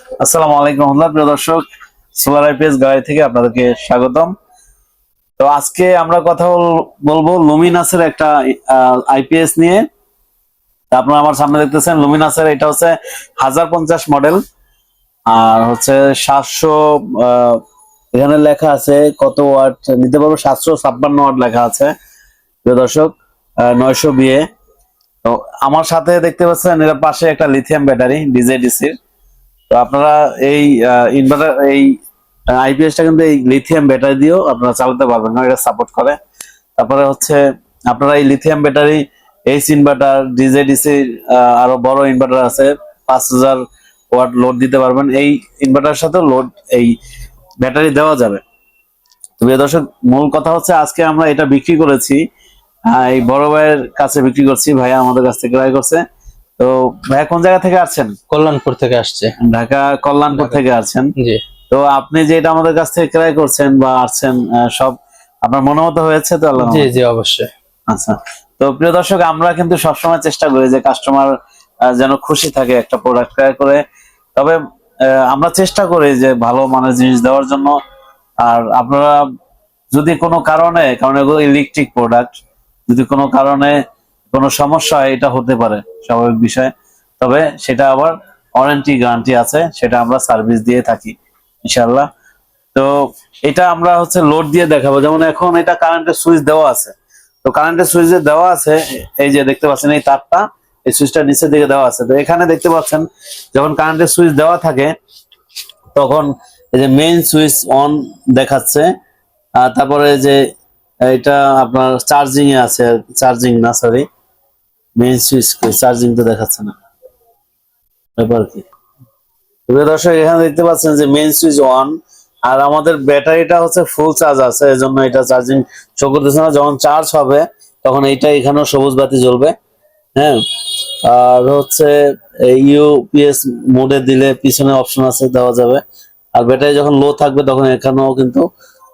আসসালামু আলাইকুম রহমতুল্লাহ। প্রিয় দর্শক, সোলার আইপিএস গাড়ি থেকে আপনাদেরকে স্বাগতম। তো আজকে আমরা কথা বলবো লুমিনাসের একটা আইপিএস নিয়ে। তা আপনারা আমার সামনে দেখতেছেন লুমিনাসের, এটা হচ্ছে 1050 মডেল আর হচ্ছে 700, এখানে লেখা আছে কত ওয়াট নিতে পারবো, 756 ওয়াট লেখা আছে। প্রিয় দর্শক, 900 বিএ। তো আমার সাথে দেখতে পাচ্ছেন এর পাশে একটা লিথিয়াম ব্যাটারি ডিজেডিসির। তো আপনারা এই ইনভার্টার, এই আইপিএসটা কিন্তু এই লিথিয়াম ব্যাটারি দিয়েও আপনারা চালাতে পারবেন না, এটা সাপোর্ট করে। তারপরে হচ্ছে আপনারা এই lithium battery, H inverter, DJDC, আরো বড় ইনভার্টার আছে, 5000 ওয়াট লোড দিতে পারবেন। এই ইনভার্টারের সাথে লোড এই ব্যাটারি দেওয়া যাবে। তো প্রিয় দর্শক, মূল কথা হচ্ছে আজকে আমরা এটা বিক্রি করেছি, এই বড় ভাইয়ের কাছে বিক্রি করছি। ভাইয়া আমাদের কাছ থেকে ক্রয় করছে। তো ভাইয়া কোন জায়গা থেকে আসছেন? কল্যাণপুর থেকে আসছে। ঢাকা কল্যাণপুর থেকে আসছেন। জি তো আপনি যে এটা আমাদের কাছ থেকে ক্রয় করছেন বা আসছেন, সব আপনার মনের মতো হয়েছে তো? আল্লাহ জি জি অবশ্যই। আচ্ছা। তো প্রিয় দর্শক, আমরা কিন্তু সবসময় চেষ্টা করি যে কাস্টমার যেন খুশি থাকে একটা প্রোডাক্ট ক্রয় করে। তবে আমরা চেষ্টা করি যে ভালো মানের জিনিস দেওয়ার জন্য। আর আপনারা যদি কোনো কারণে, কারণ এগুলো ইলেকট্রিক প্রোডাক্ট, যদি কোনো কারণে কোনো সমস্যা হয়, এটা হতে পারে স্বাভাবিক বিষয়। তবে সেটা আবার ওয়ারেন্টি গ্যারান্টি আছে, সেটা আমরা সার্ভিস দিয়ে থাকি ইনশাআল্লাহ। তো এটা আমরা হচ্ছে লোড দিয়ে দেখাবো। যেমন এখন এটা কারেন্টের সুইচ দেওয়া আছে। তো কারেন্টের সুইচ যে দেওয়া আছে, এই যে দেখতে পাচ্ছেন এই তারটা, এই সুইচটা নিচের দিকে দেওয়া আছে। তো এখানে দেখতে পাচ্ছেন যখন কারেন্টের সুইচ দেওয়া থাকে তখন এই যে মেইন সুইচ অন দেখাচ্ছে। আর তারপরে যে এটা আপনার চার্জিং এ আছে, চার্জিং না সরি, মেইন সুইচ চার্জিং তো দেখাচ্ছে না, ব্যাপার কি? প্রিয় দর্শক, এখানে দেখতে পাচ্ছেন যে মেইন সুইচ অন, আর আমাদের ব্যাটারিটা হচ্ছে ফুল চার্জ আছে, এজন্য এটা চার্জিং শো করতেছে না। যখন চার্জ হবে তখন এইটা এখানেও সবুজ বাতি জ্বলবে। হ্যাঁ, আর হচ্ছে ইউপিএস মোডে দিলে পিছনে অপশন আছে, দেওয়া যাবে। আর ব্যাটারি যখন লো থাকবে তখন এখানেও কিন্তু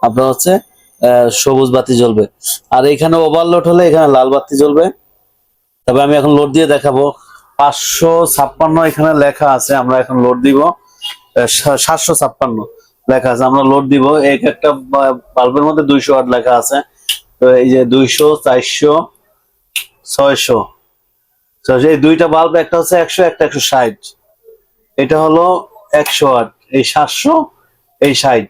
আপনার হচ্ছে সবুজ বাতি জ্বলবে। আর এখানে ওভারলোড হলে এখানে লাল বাতি জ্বলবে। তবে আমি এখন লোড দিয়ে দেখাবো। 556 এখানে লেখা আছে, আমরা এখন লোড দিব। 756 লেখা আছে, আমরা লোড দিব। একটা বাল্বের মধ্যে 200 ওয়াট লেখা আছে। তো এই যে 200, 400, 600, এই দুইটা বাল্ব, একটা হচ্ছে 100, একটা 160। এটা হলো 100 ওয়াট, এই 700, এই 60।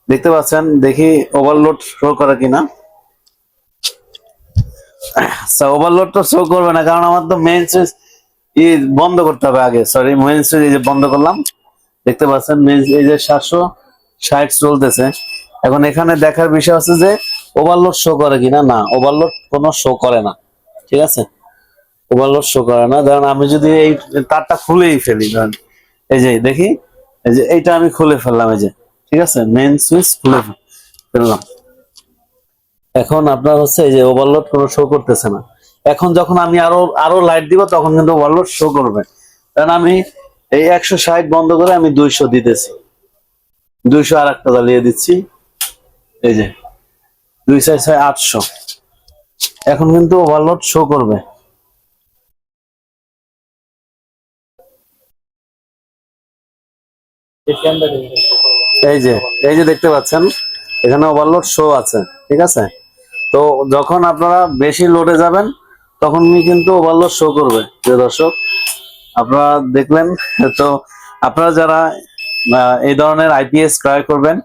দেখতে পাচ্ছেন? দেখি ওভারলোড শো করে কিনা। আচ্ছা, ওভারলোড তো শো করবে না, কারণ আমার তো মেইন সুইচ বন্ধ করতে হবে আগে। সরি, মেইন সুইচ এই যে বন্ধ করলাম, দেখতে পাচ্ছেন মেইন এই যে 760 চলতেছে। এখন এখানে দেখার বিষয় হচ্ছে যে ওভারলোড শো করে কিনা। না, ওভারলোড কোনো শো করে না। ঠিক আছে, ওভারলোড শো করে না। ধরেন আমি যদি এই তারটা খুলেই ফেলি, ধরেন এই যে দেখি, এই যে এইটা আমি খুলে ফেললাম, এই যে ঠিক আছে, মেইন সুইচ খুলে ফেললাম। এখন আপনার হচ্ছে এই যে ওভারলোড কোনো শো করতেছে না। এখন যখন আমি আরো আরো লাইট দিব তখন কিন্তু ওভারলোড শো করবে। কারণ আমি এই 160 বন্ধ করে আমি 200 দিতেছি, 200 আর একটা জ্বালিয়ে দিচ্ছি। এই যে 2 4 6 800, এখন কিন্তু ওভারলোড শো করবে। এই যে, এই যে দেখতে পাচ্ছেন এখানে ওভারলোড শো আছে। ঠিক আছে, তো যখন আপনারা বেশি লোডে যাবেন তখন কিন্তু ওভারলোড শো করবে। প্রিয় দর্শক, আপনারা দেখলেন তো। আপনারা যারা এই ধরনের আইপিএস ক্রয় করবেন,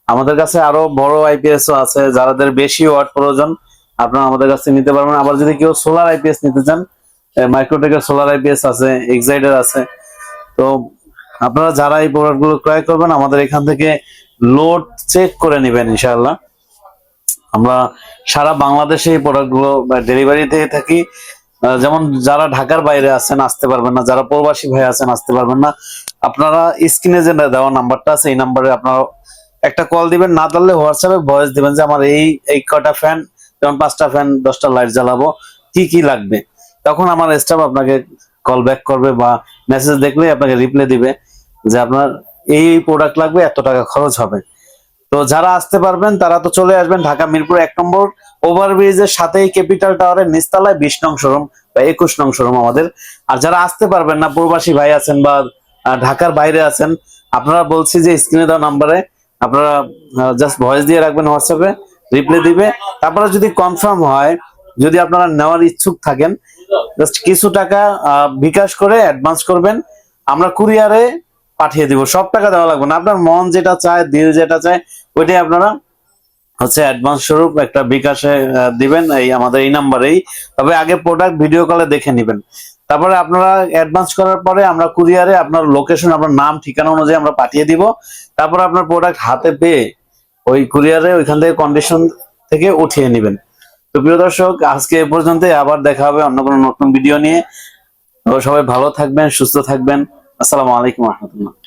আমাদের কাছে আরো বড় আইপিএস আছে, যাদের বেশি ওয়াট প্রয়োজন আপনারা আমাদের কাছে নিতে পারবেন। আবার যদি কেউ সোলার আইপিএস নিতে চান, মাইক্রোটেকের সোলার আইপিএস আছে, এক্সাইডের আছে। তো আপনারা যারা এই প্রোডাক্ট গুলো ক্রয় করবেন আমাদের এখান থেকে লোড চেক করে নেবেন ইনশাআল্লাহ। আমরা সারা বাংলাদেশে এই প্রোডাক্ট গুলো ডেলিভারি দিয়ে থাকি। যেমন যারা ঢাকার বাইরে আছেন আসতে পারবেন না, যারা প্রবাসী ভাই আছেন আসতে পারবেন না, আপনারা স্ক্রিনে যে দেওয়া নাম্বারটা আছে এই নাম্বারে আপনারা একটা কল দিবেন, না ধরলে হোয়াটসঅ্যাপে ভয়েস দিবেন যে আমার এই এই কটা ফ্যান, যেমন 5টা ফ্যান, 10টা লাইট জ্বালাবো, কি কি লাগবে। তখন আমার স্টাফ আপনাকে কল ব্যাক করবে বা মেসেজ দেখলে আপনাকে রিপ্লাই দিবে যে আপনার এই প্রোডাক্ট লাগবে, এত টাকা খরচ হবে। তো যারা আসতে পারবেন তারা তো চলে আসবেন ঢাকা মিরপুর 1 নম্বর ওভারব্রিজের সাথেই ক্যাপিটাল টাওয়ারের নিচতলায় 20 নং শোরুম বা 21 নং শোরুম আমাদের। আর যারা আসতে পারবেন না, প্রবাসী ভাই আছেন বা ঢাকার বাইরে আছেন, আপনারা বলছি যে স্ক্রিনে দেওয়া নাম্বারে আপনারা জাস্ট ভয়েস দিয়ে রাখবেন, হোয়াটসঅ্যাপে রিপ্লাই দিবে। তারপরে যদি কনফার্ম হয়, যদি আপনারা নেওয়ার ইচ্ছুক থাকেন, জাস্ট কিছু টাকা বিকাশ করে অ্যাডভান্স করবেন, আমরা কুরিয়ারে পাঠিয়ে দিব। সব টাকা দেওয়া লাগবে না, আপনার মন যেটা চায়, দিল যেটা চায়, ওইটাই আপনারা হচ্ছে অ্যাডভান্স স্বরূপ একটা বিকাশে দিবেন, এই আমাদের এই নাম্বারেই। তবে আগে প্রোডাক্ট ভিডিও কলে দেখে নেবেন, তারপরে আপনারা অ্যাডভান্স করার পরে আমরা কুরিয়ারে আপনার লোকেশন, আপনার নাম ঠিকানা অনুযায়ী আমরা পাঠিয়ে দিব। তারপর আপনার প্রোডাক্ট হাতে পেয়ে ওই কুরিয়ারে ওইখান থেকে কন্ডিশন থেকে উঠিয়ে নেবেন। তো প্রিয় দর্শক, আজকে এ পর্যন্তই, আবার দেখা হবে অন্য কোনো নতুন ভিডিও নিয়ে। তো সবাই ভালো থাকবেন, সুস্থ থাকবেন। আসসালামু আলাইকুম রহমতুল্লাহ।